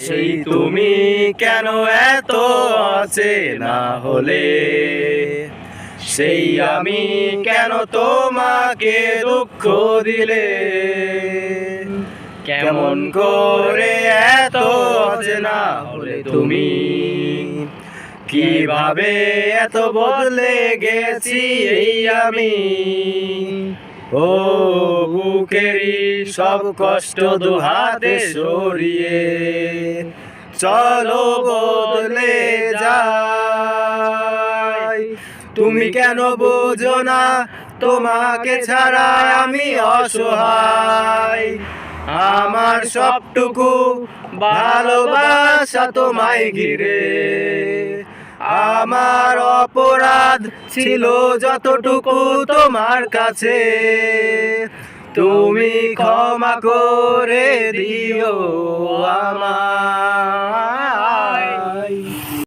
সেই তুমি কেন এত অচেনা হলে, সেই আমি কেন তোমাকে দুঃখ দিলে, কেমন করে এত অচেনা হলে তুমি, কিভাবে এত বদলে গেছি এই আমি। ও বুকেরই সব কষ্ট দুহাতে সরিয়ে চলো বদলে যাই। তুমি কেন বোঝো না তোমাকে ছাড়া আমি অসহায়, আমার সবটুকু ভালোবাসা তোমায় ঘিরে। আমার অপরাধ ছিল যতটুকু তোমার কাছে, তুমি ক্ষমা করে দিও আমায়।